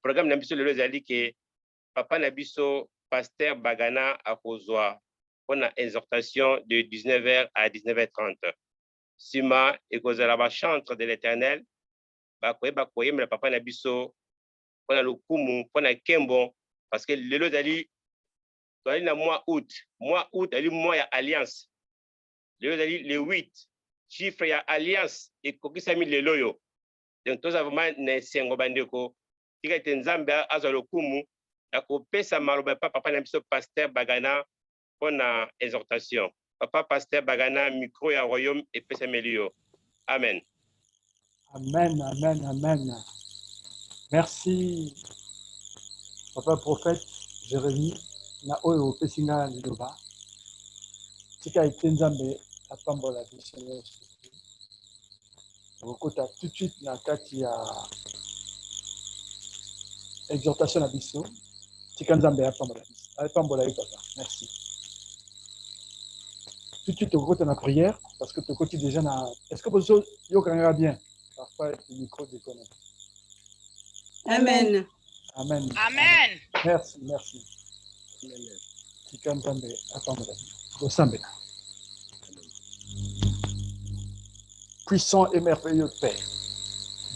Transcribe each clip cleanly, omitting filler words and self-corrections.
programme na biso lelo ezali ke papa na biso pasteur Bagana akozwa mpona exhortation de 19h à 19h30. Sima ekozala bachantre de l'Éternel bakoyeba koyembela papa na biso mpona lokumu mpona nkembo parce que lelo ezali toali na mois août ali mois ya alliance. Lelo ezali le 8 chiffre ya alliance ekokisami lelo yo. Donc toza vraiment na esengo bandeko tika ete nzambe azwa lokumu ya kopesa maloba pa papa na biso pasteur Bagana mpona exhortation. Papa pasteur Bagana, micro ya royaume epesameli yo. Amen. Amen, amen, amen. Merci, papa prophète Jérémie, na oyo pesinga liloba. Tika ete nzambe apambola biso nyonso. Okota tout de suite na kati ya exhortation na biso. Tika nzambe apambola biso. Apambola yo papa. Merci. Tout de suite okota na prière parce que tokoti déjà na. Est-ce que vous yokanga bien? Parfois le micro déconne. Amen. Amen. Amen. Merci, merci. Tika nzambe apambola biso. Sambe. Puissant et merveilleux Père,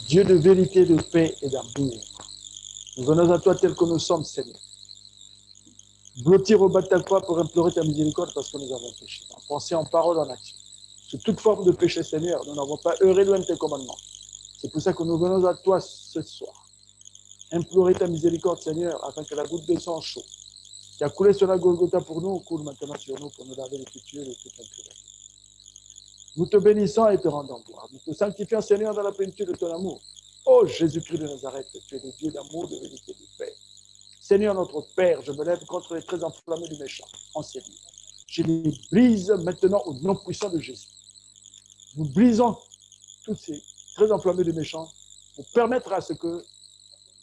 Dieu de vérité, de paix et d'amour, nous venons à toi tel que nous sommes, Seigneur. Blottir au bas de ta croix pour implorer ta miséricorde parce que nous avons péché, en pensée, en parole, en action. Sous toute forme de péché, Seigneur, nous n'avons pas heuré loin de tes commandements. C'est pour ça que nous venons à toi ce soir. Implorer ta miséricorde, Seigneur, afin que la goutte de sang chaud qui a coulé sur la Golgotha pour nous coule maintenant sur nous pour nous laver les futurs et toute impureté. Nous te bénissons et te rendons gloire. Nous te sanctifions, Seigneur, dans la plénitude de ton amour. Ô Jésus-Christ de Nazareth, tu es le Dieu d'amour, de vérité, de paix. Seigneur notre Père, je me lève contre les traits enflammés du méchant, en ces lieux. Je les brise maintenant au nom puissant de Jésus. Nous brisons tous ces traits enflammés du méchant pour permettre à ce que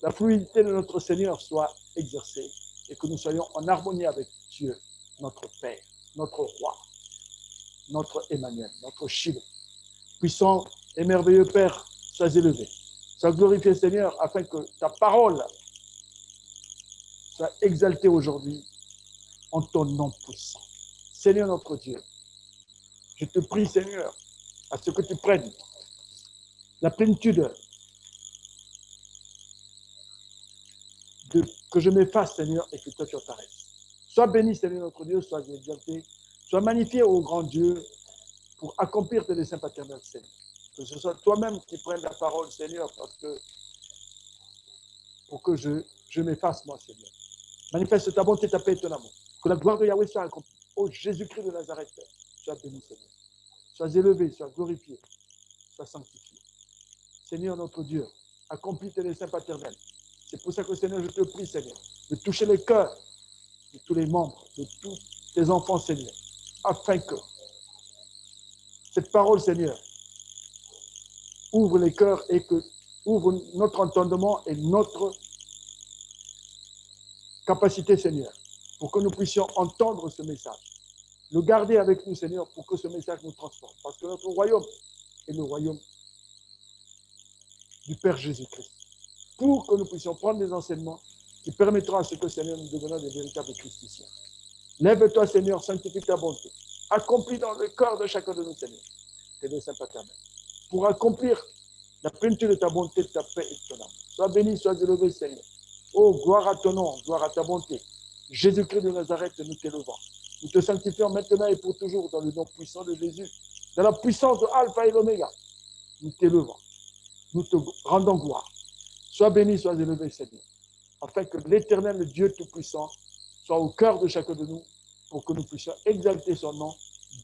la fluidité de notre Seigneur soit exercée et que nous soyons en harmonie avec Dieu, notre Père, notre Roi, notre Emmanuel, notre Shiloh. Puissant et merveilleux Père, sois élevé. Sois glorifié, Seigneur, afin que ta parole soit exaltée aujourd'hui en ton nom puissant. Seigneur notre Dieu, je te prie, Seigneur, à ce que tu prennes la plénitude que je m'efface, Seigneur, et que toi tu apparaisses. Sois béni, Seigneur notre Dieu, sois exalté, sois magnifié, ô grand Dieu, pour accomplir tes desseins paternels, Seigneur. Que ce soit toi-même qui prennes la parole, Seigneur, pour que je m'efface, moi, Seigneur. Manifeste ta bonté, ta paix et ton amour. Que la gloire de Yahweh soit accomplie. Ô Jésus-Christ de Nazareth, sois béni, Seigneur. Sois élevé, sois glorifié, sois sanctifié. Seigneur notre Dieu, accomplis tes desseins paternels. C'est pour ça que, Seigneur, je te prie, Seigneur, de toucher les cœurs de tous les membres, de tous tes enfants, Seigneur, afin que cette parole, Seigneur, ouvre les cœurs et que ouvre notre entendement et notre capacité, Seigneur, pour que nous puissions entendre ce message. Le garder avec nous, Seigneur, pour que ce message nous transforme. Parce que notre royaume est le royaume du Père Jésus-Christ. Pour que nous puissions prendre des enseignements qui permettront à ce que, Seigneur, nous devenions des véritables Christiciens. Lève-toi, Seigneur, sanctifie ta bonté. Accomplis dans le cœur de chacun de nous, Seigneur, tes desseins paternels. Pour accomplir la plénitude de ta bonté, de ta paix et de ton amour. Sois béni, sois élevé, Seigneur. Oh, gloire à ton nom, gloire à ta bonté. Jésus-Christ de Nazareth, nous t'élevons. Nous te sanctifions maintenant et pour toujours dans le nom puissant de Jésus, dans la puissance de Alpha et l'Oméga. Nous t'élevons. Nous te rendons gloire. Sois béni, sois élevé, Seigneur, afin que l'Éternel, le Dieu Tout-Puissant, soit au cœur de chacun de nous, pour que nous puissions exalter son nom,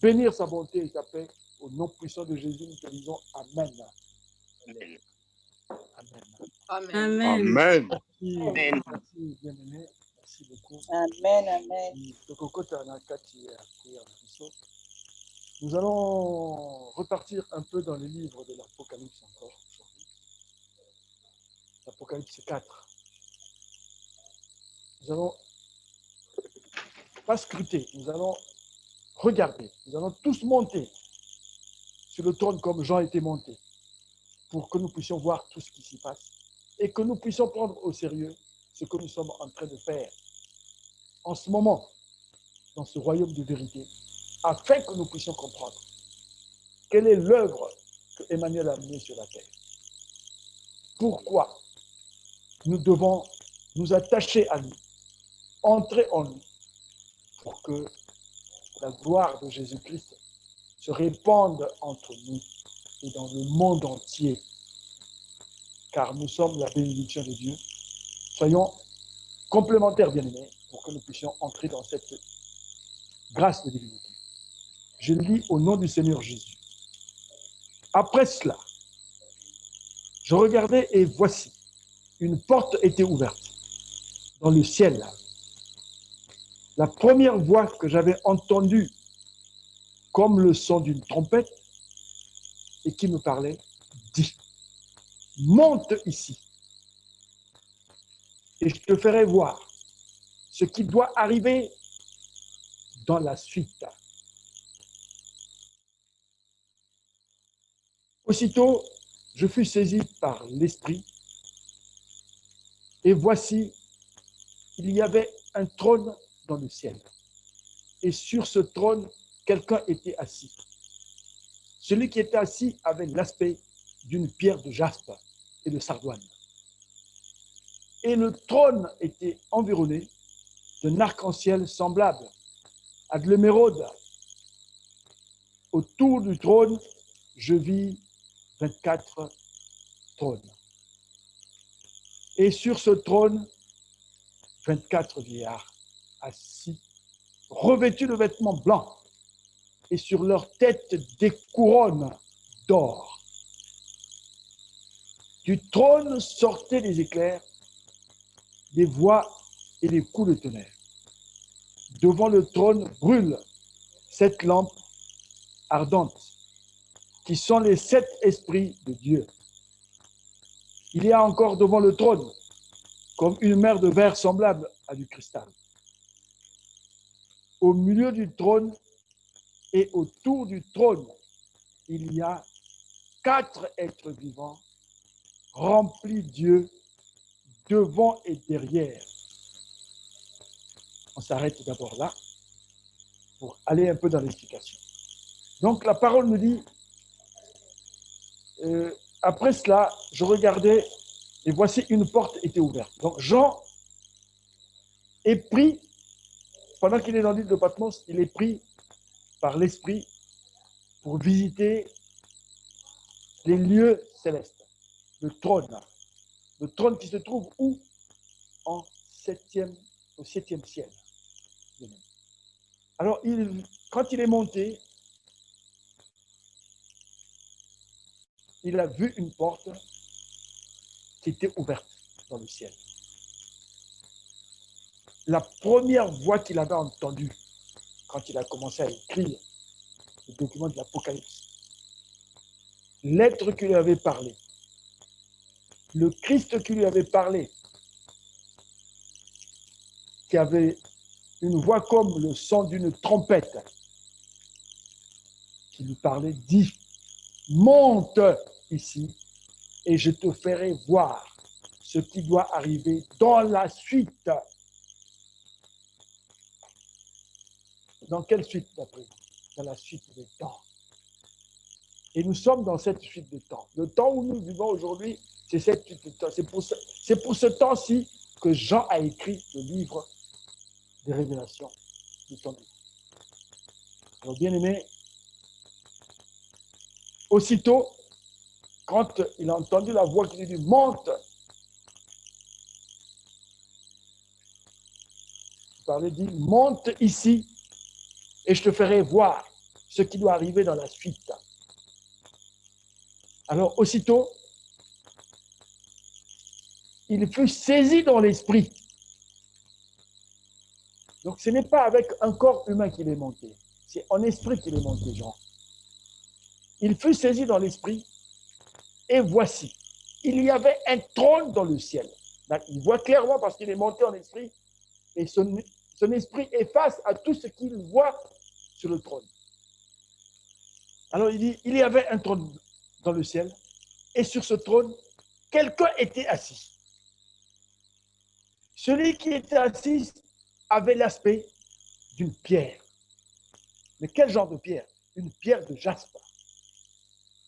bénir sa bonté et sa paix. Au nom puissant de Jésus, nous te disons Amen. Amen. Amen. Amen. Amen. Amen. Merci, bien-aimé. Merci beaucoup. Amen, amen. Nous allons repartir un peu dans les livres de l'Apocalypse encore aujourd'hui. L'Apocalypse 4. Nous allons pas scruter, nous allons regarder. Nous allons tous monter sur le trône comme Jean était monté pour que nous puissions voir tout ce qui s'y passe et que nous puissions prendre au sérieux ce que nous sommes en train de faire en ce moment dans ce royaume de vérité, afin que nous puissions comprendre quelle est l'œuvre que Emmanuel a menée sur la terre. Pourquoi nous devons nous attacher à lui, entrer en lui, pour que la gloire de Jésus-Christ se répande entre nous et dans le monde entier, car nous sommes la bénédiction de Dieu. Soyons complémentaires, bien-aimés, pour que nous puissions entrer dans cette grâce de divinité. Je lis au nom du Seigneur Jésus. Après cela, je regardais et voici, une porte était ouverte dans le ciel. La première voix que j'avais entendue comme le son d'une trompette et qui me parlait dit: monte ici et je te ferai voir ce qui doit arriver dans la suite. Aussitôt, je fus saisi par l'Esprit et voici, il y avait un trône dans le ciel. Et sur ce trône, quelqu'un était assis. Celui qui était assis avait l'aspect d'une pierre de jaspe et de sardoine. Et le trône était environné d'un arc-en-ciel semblable à de l'émeraude. Autour du trône, je vis 24 trônes. Et sur ce trône, 24 vieillards assis, revêtus de vêtements blancs, et sur leur tête des couronnes d'or. Du trône sortaient des éclairs, des voix et des coups de tonnerre. Devant le trône brûlent 7 lampes ardentes, qui sont les 7 esprits de Dieu. Il y a encore devant le trône, comme une mer de verre semblable à du cristal. Au milieu du trône et autour du trône, il y a 4 êtres vivants remplis d'yeux devant et derrière. On s'arrête d'abord là pour aller un peu dans l'explication. Donc la parole nous dit, après cela, je regardais et voici une porte était ouverte. Donc Jean est pris, pendant qu'il est dans l'île de Patmos, il est pris par l'Esprit pour visiter les lieux célestes, le trône qui se trouve où? Au 7e ciel. Alors, quand il est monté, il a vu une porte qui était ouverte dans le ciel. La première voix qu'il avait entendue quand il a commencé à écrire le document de l'Apocalypse, l'être qui lui avait parlé, le Christ qui lui avait parlé, qui avait une voix comme le son d'une trompette, qui lui parlait, dit: monte ici et je te ferai voir ce qui doit arriver dans la suite. Dans quelle suite d'après vous? Dans la suite des temps. Et nous sommes dans cette suite de temps. Le temps où nous vivons aujourd'hui, c'est cette suite de temps. C'est pour ce temps-ci que Jean a écrit le livre des révélations du temps. Alors, bien aimé, aussitôt, quand il a entendu la voix qui lui dit: monte, il parlait, dit: monte ici et je te ferai voir ce qui doit arriver dans la suite. Alors, aussitôt, il fut saisi dans l'esprit. Donc, ce n'est pas avec un corps humain qu'il est monté, c'est en esprit qu'il est monté, Jean. Il fut saisi dans l'esprit, et voici, il y avait un trône dans le ciel. Donc, il voit clairement parce qu'il est monté en esprit, et son esprit est face à tout ce qu'il voit sur le trône. Alors il dit, il y avait un trône dans le ciel, et sur ce trône, quelqu'un était assis. Celui qui était assis avait l'aspect d'une pierre. Mais quel genre de pierre? Une pierre de jaspe.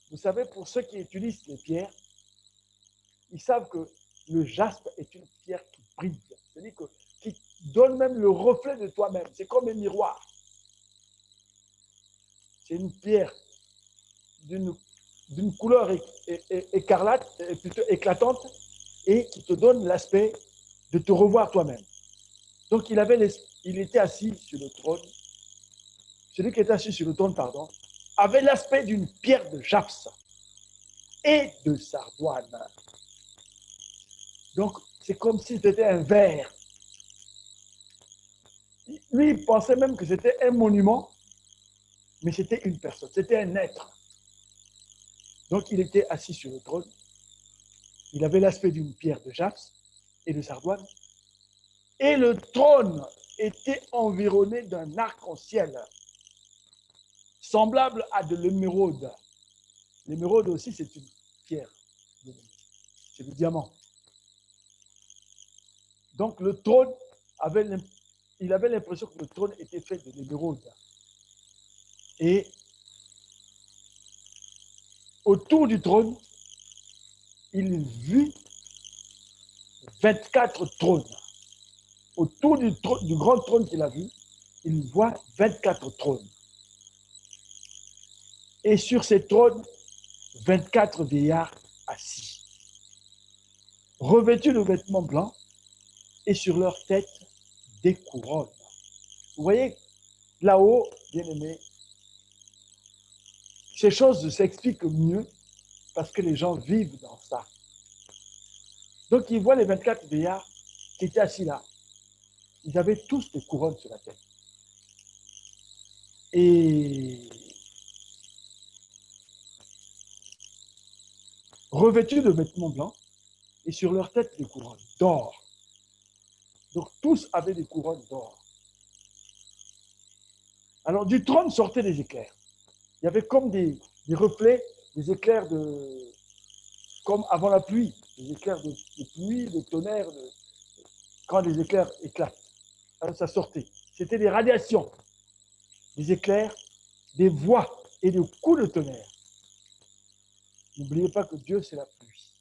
Vous savez, pour ceux qui utilisent les pierres, ils savent que le jaspe est une pierre qui brille. C'est-à-dire qui donne même le reflet de toi-même. C'est comme un miroir. C'est une pierre d'une couleur écarlate, plutôt éclatante, et qui te donne l'aspect de te revoir toi-même. Donc, il était assis sur le trône. Celui qui était assis sur le trône, avait l'aspect d'une pierre de jaspes et de sardoine. Donc, c'est comme si c'était un verre. Lui, il pensait même que c'était un monument, mais c'était une personne, c'était un être. Donc, il était assis sur le trône. Il avait l'aspect d'une pierre de jaspes et de sardoine. Et le trône était environné d'un arc-en-ciel, semblable à de l'émeraude. L'émeraude aussi, c'est une pierre. C'est du diamant. Donc, le trône il avait l'impression que le trône était fait de l'émeraude. Et autour du trône, il vit 24 trônes. Autour du grand trône qu'il a vu, il voit 24 trônes. Et sur ces trônes, 24 vieillards assis, revêtus de vêtements blancs, et sur leur tête, des couronnes. Vous voyez, là-haut, bien aimé, ces choses s'expliquent mieux parce que les gens vivent dans ça. Donc, ils voient les 24 vieillards qui étaient assis là. Ils avaient tous des couronnes sur la tête. Et revêtus de vêtements blancs, et sur leur tête, des couronnes d'or. Donc, tous avaient des couronnes d'or. Alors, du trône sortaient des éclairs. Il y avait comme des reflets, des éclairs comme avant la pluie, des éclairs de pluie, de tonnerre, quand les éclairs éclatent. Alors, ça sortait. C'était des radiations, des éclairs, des voix et des coups de tonnerre. N'oubliez pas que Dieu, c'est la pluie.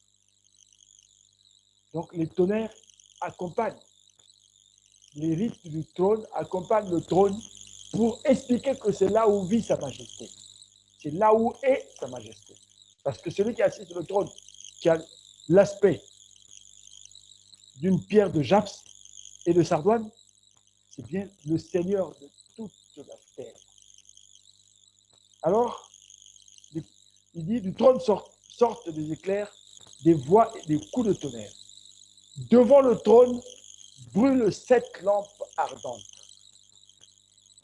Donc, les tonnerres accompagnent. Les rites du trône accompagnent le trône pour expliquer que c'est là où vit sa majesté. C'est là où est sa majesté. Parce que celui qui est assis sur le trône, qui a l'aspect d'une pierre de jaspes et de sardoine, c'est bien le Seigneur de toute la terre. Alors, il dit, du trône sortent des éclairs, des voix et des coups de tonnerre. Devant le trône brûlent 7 lampes ardentes,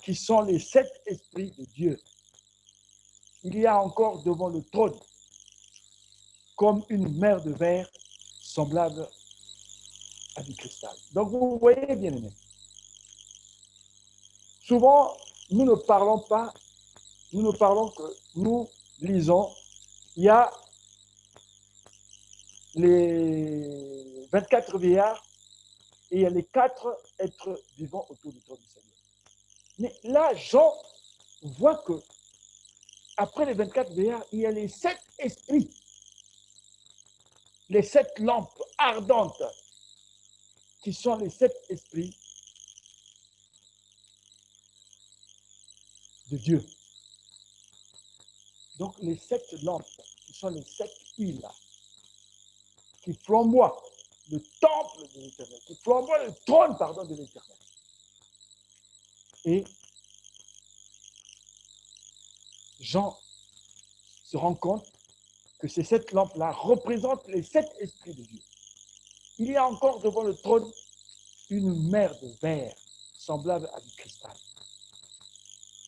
qui sont les 7 esprits de Dieu. Il y a encore devant le trône, comme une mer de verre semblable à du cristal. Donc vous voyez, bien aimé, souvent nous ne parlons que nous lisons, il y a les 24 vieillards et il y a les 4 êtres vivants autour du trône du Seigneur. Mais là, Jean voit que après les 24 vieillards, il y a les 7 esprits, les 7 lampes ardentes, qui sont les 7 esprits de Dieu. Donc les 7 lampes, qui sont les 7 huiles, qui flamboient le temple de l'Éternel, qui flamboient le trône, de l'Éternel. Et Jean se rend compte que ces 7 lampes-là représentent les 7 esprits de Dieu. Il y a encore devant le trône une mer de verre semblable à du cristal.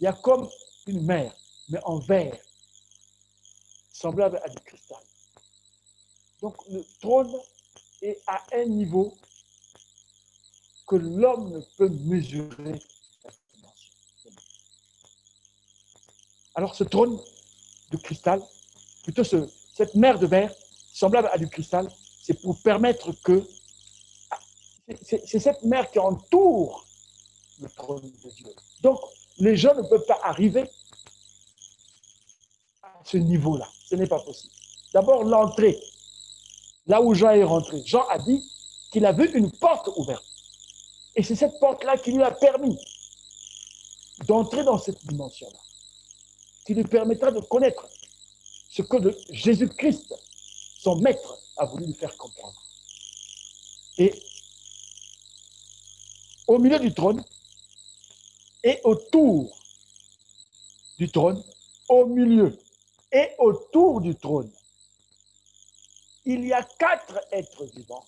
Il y a comme une mer, mais en verre, semblable à du cristal. Donc le trône est à un niveau que l'homme ne peut mesurer. Alors ce trône de cristal, plutôt cette mer de verre semblable à du cristal, c'est pour permettre que c'est cette mer qui entoure le trône de Dieu. Donc, les gens ne peuvent pas arriver à ce niveau-là. Ce n'est pas possible. D'abord, l'entrée, là où Jean est rentré. Jean a dit qu'il a vu une porte ouverte. Et c'est cette porte-là qui lui a permis d'entrer dans cette dimension-là, qui lui permettra de connaître ce que Jésus-Christ, son maître, a voulu lui faire comprendre. Et au milieu du trône et autour du trône, au milieu et autour du trône, il y a 4 êtres vivants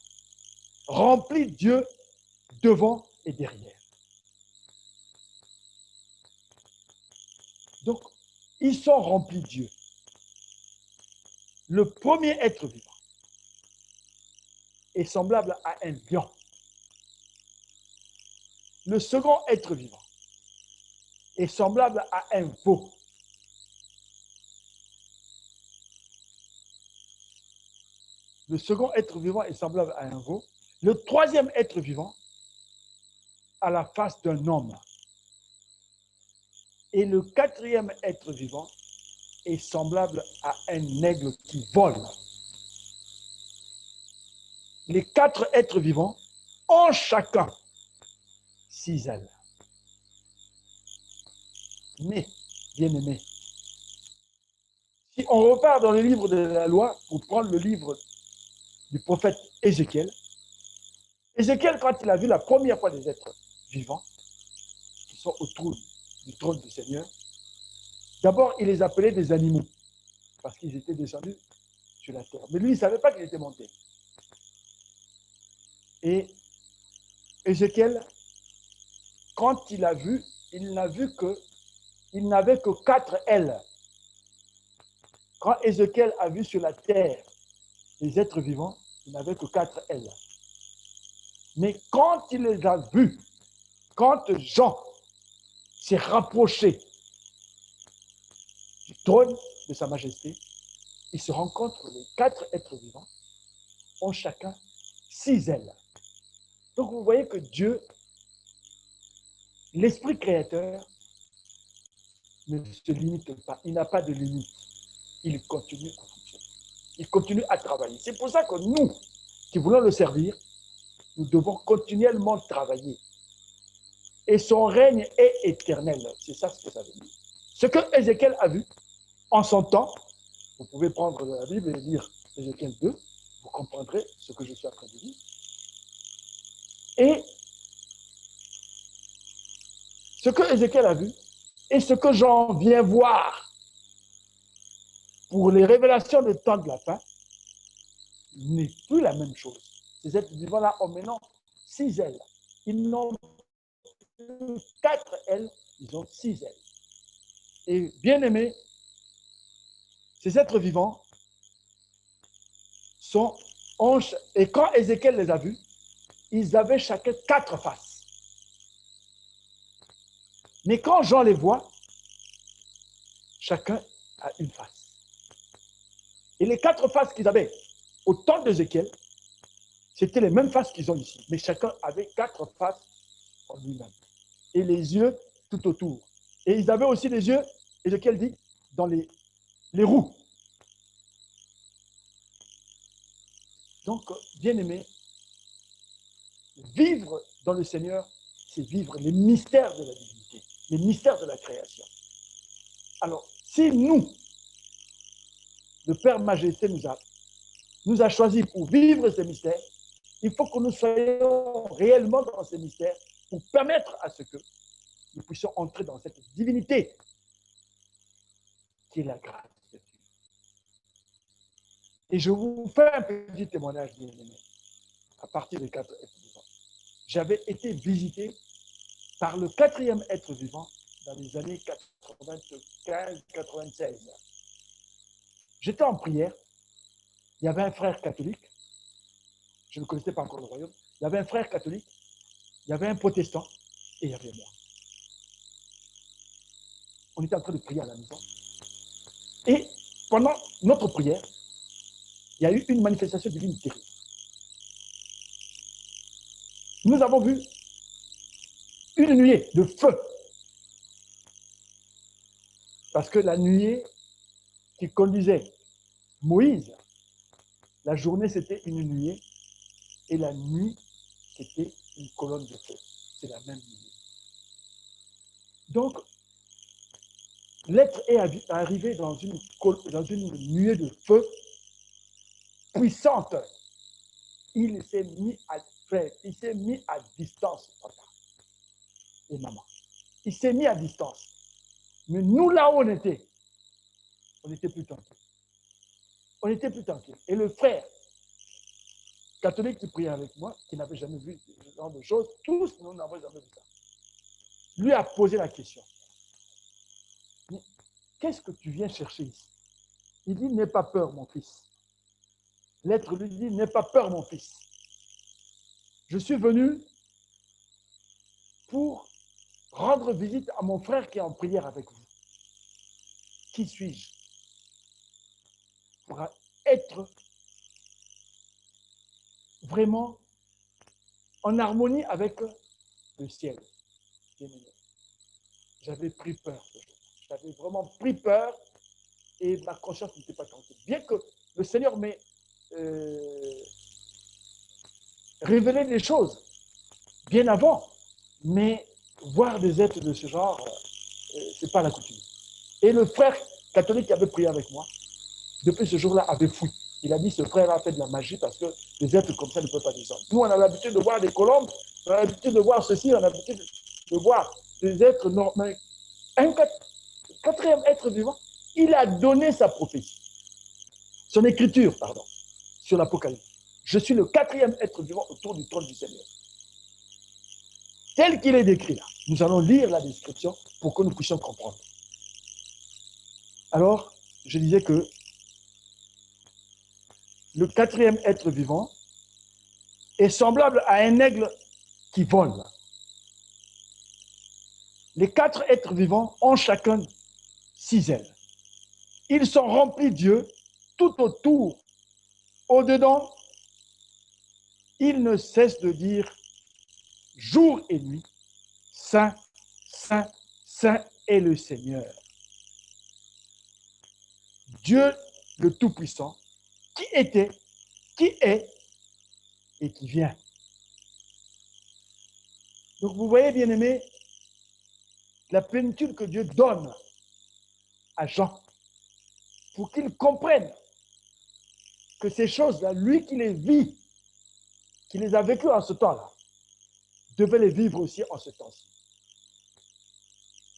remplis de Dieu devant et derrière. Donc, ils sont remplis de Dieu. Le premier être vivant est semblable à un lion. Le second être vivant est semblable à un veau. Le second être vivant est semblable à un veau. Le troisième être vivant a la face d'un homme. Et le quatrième être vivant est semblable à un aigle qui vole. Les 4 êtres vivants ont chacun 6 ailes. Mais, bien-aimés, si on repart dans le livre de la loi, pour prendre le livre du prophète Ézéchiel, Ézéchiel, quand il a vu la première fois des êtres vivants qui sont autour du trône du Seigneur, d'abord, il les appelait des animaux, parce qu'ils étaient descendus sur la terre. Mais lui, il ne savait pas qu'il était monté. Et Ézéchiel, quand il a vu, il n'a vu que il n'avait que 4 ailes. Quand Ézéchiel a vu sur la terre les êtres vivants, il n'avait que 4 ailes. Mais quand il les a vus, quand Jean s'est rapproché du trône de Sa Majesté, il se rend compte que les 4 êtres vivants ont chacun 6 ailes. Donc vous voyez que Dieu, l'Esprit créateur, ne se limite pas. Il n'a pas de limite. Il continue à fonctionner. Il continue à travailler. C'est pour ça que nous, qui voulons le servir, nous devons continuellement travailler. Et son règne est éternel. C'est ça ce que ça veut dire. Ce que Ézéchiel a vu en son temps, vous pouvez prendre la Bible et lire Ézéchiel 2, vous comprendrez ce que je suis en train de dire. Et ce que Ézéchiel a vu et ce que Jean vient voir pour les révélations du temps de la fin n'est plus la même chose. Ces êtres vivants-là ont maintenant 6 ailes. Ils n'ont plus 4 ailes, ils ont 6 ailes. Et bien aimés, ces êtres vivants sont anges. Et quand Ézéchiel les a vus, ils avaient chacun 4 faces. Mais quand Jean les voit, chacun a une face. Et les 4 faces qu'ils avaient au temps d'Ézéchiel, c'était les mêmes faces qu'ils ont ici. Mais chacun avait 4 faces en lui-même. Et les yeux tout autour. Et ils avaient aussi les yeux, Ézéchiel dit, dans les roues. Donc, bien aimé, vivre dans le Seigneur, c'est vivre les mystères de la divinité, les mystères de la création. Alors, si nous, le Père Majesté nous a choisis pour vivre ces mystères, il faut que nous soyons réellement dans ces mystères pour permettre à ce que nous puissions entrer dans cette divinité qui est la grâce de Dieu. Et je vous fais un petit témoignage, bien aimé, à partir des 4 êtres vivants. J'avais été visité par le 4e être vivant dans les années 95-96. J'étais en prière, il y avait un frère catholique, je ne connaissais pas encore le royaume, il y avait un frère catholique, il y avait un protestant et il y avait moi. On était en train de prier à la maison. Et pendant notre prière, il y a eu une manifestation divine terrible. Nous avons vu une nuée de feu. Parce que la nuée qui conduisait Moïse, la journée c'était une nuée et la nuit c'était une colonne de feu. C'est la même nuée. Donc, l'être est arrivé dans une nuée de feu puissante. Il s'est mis à distance, papa et maman. Il s'est mis à distance. Mais nous, là où on était plus tranquille. On était plus tranquille. Et le frère catholique qui priait avec moi, qui n'avait jamais vu ce genre de choses, tous, nous n'avons jamais vu ça. Lui a posé la question. Mais qu'est-ce que tu viens chercher ici? Il dit, n'aie pas peur, mon fils. L'être lui dit, n'aie pas peur, mon fils. Je suis venu pour rendre visite à mon frère qui est en prière avec vous. Qui suis-je? Pour être vraiment en harmonie avec le ciel. J'avais pris peur. J'avais vraiment pris peur et ma conscience n'était pas tranquille. Bien que le Seigneur m'ait révélé des choses bien avant, mais voir des êtres de ce genre, c'est pas la coutume. Et le frère catholique qui avait prié avec moi, depuis ce jour-là, avait fui. Il a dit, ce frère a fait de la magie parce que les êtres comme ça ne peuvent pas descendre. Nous, on a l'habitude de voir des colombes, on a l'habitude de voir ceci, on a l'habitude de voir des êtres normaux. Un quatrième être vivant, il a donné sa prophétie. Son écriture, pardon, sur l'Apocalypse. Je suis le quatrième être vivant autour du trône du Seigneur. Tel qu'il est décrit là. Nous allons lire la description pour que nous puissions comprendre. Alors, je disais que le quatrième être vivant est semblable à un aigle qui vole. Les 4 êtres vivants ont chacun 6 ailes. Ils sont remplis d'yeux tout autour. Au-dedans, ils ne cessent de dire jour et nuit, Saint, Saint, Saint est le Seigneur. Dieu le Tout-Puissant, qui était, qui est et qui vient. Donc vous voyez, bien-aimés, la plénitude que Dieu donne à Jean pour qu'il comprenne que ces choses-là, lui qui les vit, qui les a vécues en ce temps-là, devait les vivre aussi en ce temps-ci.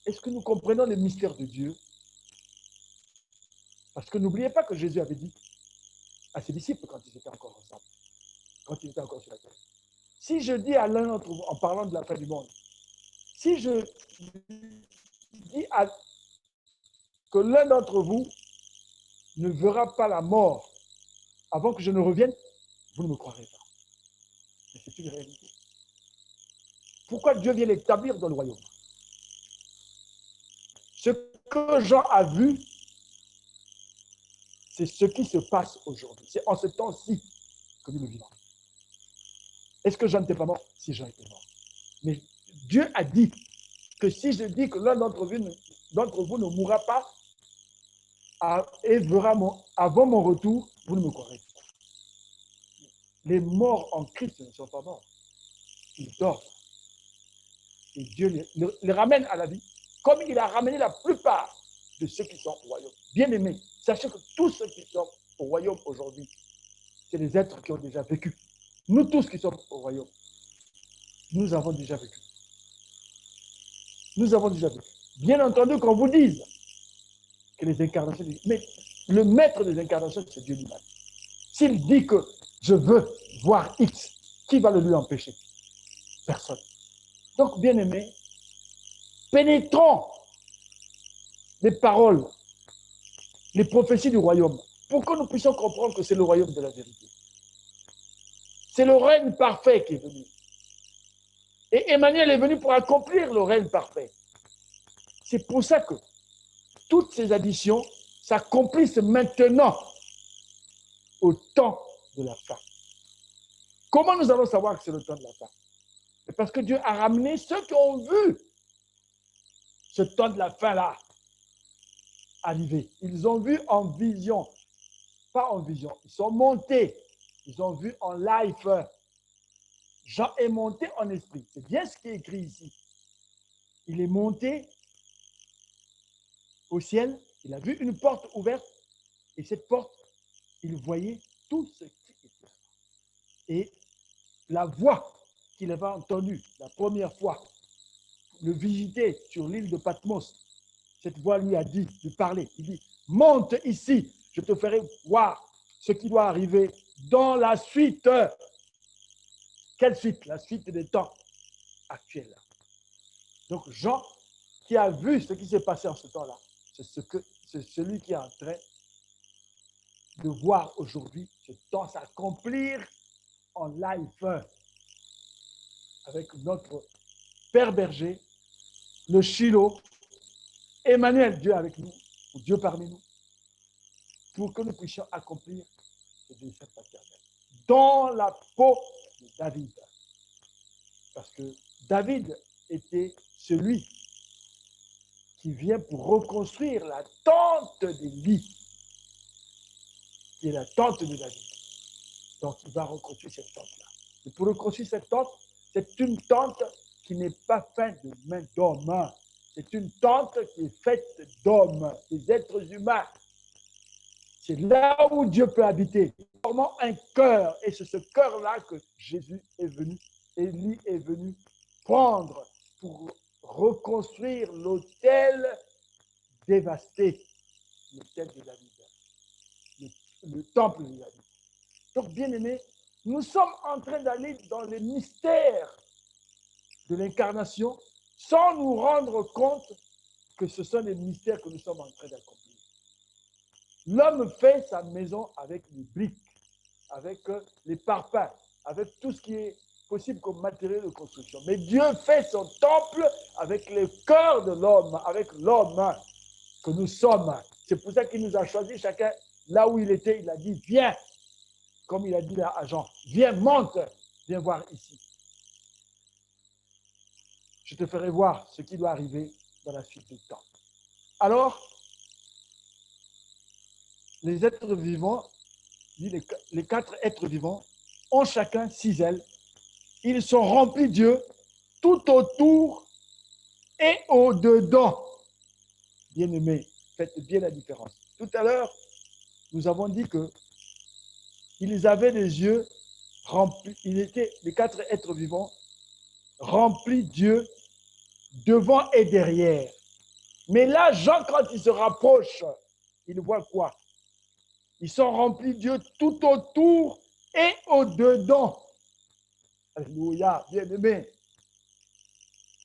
Est-ce que nous comprenons les mystères de Dieu? Parce que n'oubliez pas que Jésus avait dit à ses disciples quand ils étaient encore ensemble, quand ils étaient encore sur la terre. Si je dis à l'un d'entre vous, en parlant de la fin du monde, si je dis que l'un d'entre vous ne verra pas la mort avant que je ne revienne, vous ne me croirez pas. Mais c'est une réalité. Pourquoi Dieu vient l'établir dans le royaume? Ce que Jean a vu, c'est ce qui se passe aujourd'hui. C'est en ce temps-ci que nous le vivons. Est-ce que Jean n'était pas mort? Si Jean était mort. Mais Dieu a dit que si je dis que l'un d'entre vous ne mourra pas et verra avant mon retour, vous ne me croirez pas. Les morts en Christ ne sont pas morts. Ils dorment. Et Dieu les ramène à la vie, comme il a ramené la plupart de ceux qui sont au royaume. Bien-aimés, sachez que tous ceux qui sont au royaume aujourd'hui, c'est des êtres qui ont déjà vécu. Nous tous qui sommes au royaume, nous avons déjà vécu. Nous avons déjà vécu. Bien entendu, qu'on vous dise que les incarnations, mais le maître des incarnations, c'est Dieu lui-même. S'il dit que je veux voir X, qui va le lui empêcher? Personne. Donc, bien-aimés, pénétrons les paroles, les prophéties du royaume, pour que nous puissions comprendre que c'est le royaume de la vérité. C'est le règne parfait qui est venu. Et Emmanuel est venu pour accomplir le règne parfait. C'est pour ça que toutes ces additions s'accomplissent maintenant, au temps de la fin. Comment nous allons savoir que c'est le temps de la fin? parce que Dieu a ramené ceux qui ont vu ce temps de la fin-là arriver. Ils ont vu en vision, pas en vision, ils sont montés, ils ont vu en live. Jean est monté en esprit. C'est bien ce qui est écrit ici. Il est monté au ciel, il a vu une porte ouverte, et cette porte, il voyait tout ce qui était là. Et la voix qu'il avait entendue la première fois, le visiter sur l'île de Patmos, cette voix lui a dit, lui parlait, il dit, monte ici, je te ferai voir ce qui doit arriver dans la suite. Quelle suite? La suite des temps actuels. Donc Jean, qui a vu ce qui s'est passé en ce temps-là, c'est celui qui est en train de voir aujourd'hui ce temps s'accomplir en live avec notre Père Berger, le Shiloh, Emmanuel, Dieu avec nous, ou Dieu parmi nous, pour que nous puissions accomplir ce dessein paternel dans la peau de David. Parce que David était celui qui vient pour reconstruire la tente d'Élie, qui est la tente de David. Donc, il va reconstruire cette tente-là. Et pour reconstruire cette tente, c'est une tente qui n'est pas faite de main d'homme. C'est une tente qui est faite d'hommes, des êtres humains. C'est là où Dieu peut habiter. Formant un cœur. Et c'est ce cœur-là que Jésus est venu, Élie est venu prendre pour reconstruire l'autel dévasté, l'autel de David, le temple de David. Donc, bien aimés, nous sommes en train d'aller dans les mystères de l'incarnation sans nous rendre compte que ce sont les mystères que nous sommes en train d'accomplir. L'homme fait sa maison avec les briques, avec les parpaings, avec tout ce qui est possible comme matériel de construction. Mais Dieu fait son temple avec le cœur de l'homme, avec l'homme que nous sommes. C'est pour ça qu'il nous a choisi chacun là où il était. Il a dit, viens, comme il a dit à Jean, viens, monte, viens voir ici. Je te ferai voir ce qui doit arriver dans la suite du temps. Alors, les êtres vivants, les 4 êtres vivants, ont chacun 6 ailes. Ils sont remplis de Dieu tout autour et au-dedans. Bien-aimés, faites bien la différence. Tout à l'heure, nous avons dit que ils avaient les yeux remplis, les 4 êtres vivants remplis de Dieu devant et derrière. Mais là, Jean, quand il se rapproche, il voit quoi? Ils sont remplis de Dieu tout autour et au-dedans. Alléluia, bien-aimé.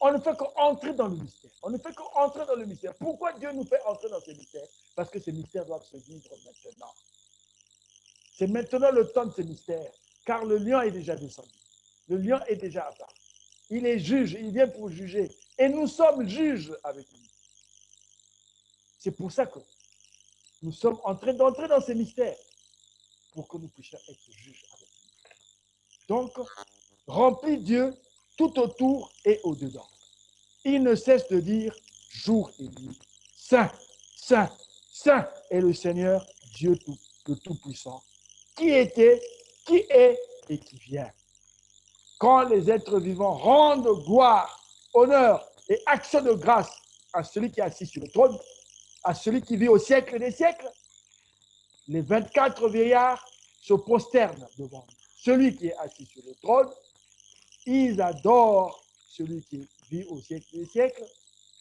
On ne fait qu'entrer dans le mystère. On ne fait qu'entrer dans le mystère. Pourquoi Dieu nous fait entrer dans ces mystères? Parce que ces mystères doivent se vivre maintenant. C'est maintenant le temps de ces mystères, car le lion est déjà descendu. Le lion est déjà apparu. Il est juge, il vient pour juger. Et nous sommes juges avec lui. C'est pour ça que nous sommes en train d'entrer dans ces mystères, pour que nous puissions être juges avec lui. Donc, remplis Dieu tout autour et au-dedans. Il ne cesse de dire jour et nuit, Saint, Saint, Saint est le Seigneur, Dieu le Tout-Puissant, qui était, qui est et qui vient. Quand les êtres vivants rendent gloire, honneur et action de grâce à celui qui est assis sur le trône, à celui qui vit au siècle des siècles, les 24 vieillards se prosternent devant celui qui est assis sur le trône. Ils adorent celui qui vit au siècle des siècles.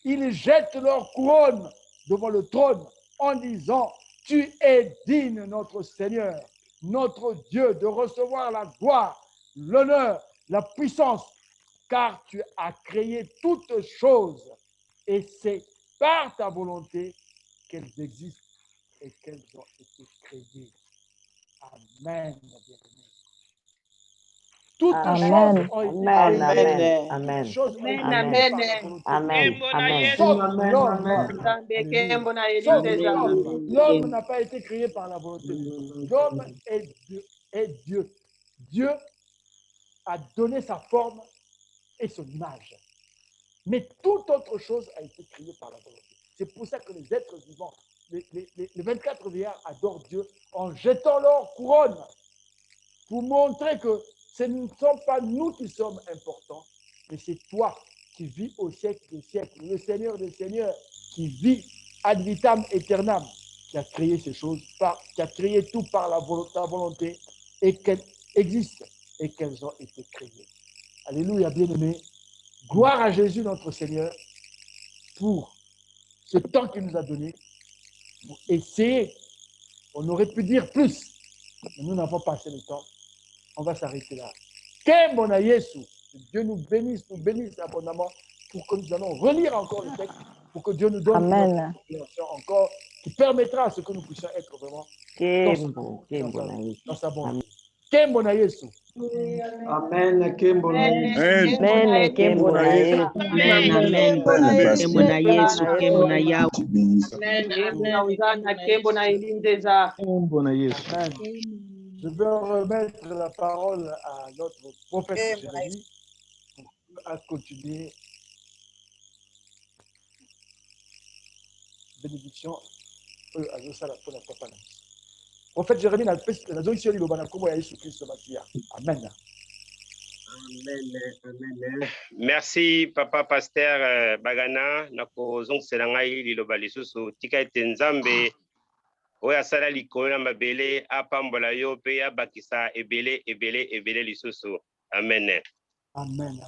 Ils jettent leur couronne devant le trône en disant, tu es digne, notre Seigneur, notre Dieu, de recevoir la gloire, l'honneur, la puissance, car tu as créé toutes choses et c'est par ta volonté qu'elles existent et qu'elles ont été créées. Amen, bien-aimés. Toutes choses ont été créées. Amen. Toutes choses ont été Amen. créées par la volonté de Amen. Dieu. Amen. Sauf Amen. l'homme. Amen. Alléluia. Sauf l'homme. L'homme n'a pas été créé par la volonté de Dieu. L'homme est Dieu. Dieu a donné sa forme et son image. Mais toute autre chose a été créée par la volonté. C'est pour ça que les êtres vivants, les 24 vieillards adorent Dieu en jetant leur couronne pour montrer que ce ne sont pas nous qui sommes importants, mais c'est toi qui vis au siècle des siècles, le Seigneur des Seigneurs, qui vit ad vitam aeternam, qui a créé ces choses, qui a créé tout par ta volonté et qu'elles existent et qu'elles ont été créées. Alléluia, bien-aimés. Gloire à Jésus, notre Seigneur, pour ce temps qu'il nous a donné, pour essayer. On aurait pu dire plus, mais nous n'avons pas assez de temps. On va s'arrêter là. Kembona Yesu, que Dieu nous bénisse abondamment pour que nous allons relire encore le texte, pour que Dieu nous donne une compréhension encore qui permettra à ce que nous puissions être vraiment dans sa bonté. Kembona Yesu. Amen. Kembona Yesu. Amen. Kembona Yesu. Amen. Amen. Kembona Yesu. Kembona Yahweh. Kembona Yesu. Je vais remettre la parole à notre prophète Jérémie pour continuer. Bénédiction. Prophète Jérémie n'a pas la zone sur l'Iloba, comme Jésus Christ. Amen. Merci, Papa Pasteur Bagana. Nako zong selangai liloba lisusu. Tika ete Nzambe oyo asala likolo na mabele apambola yo pe abakisa ebele lisusu. Amen. Amen.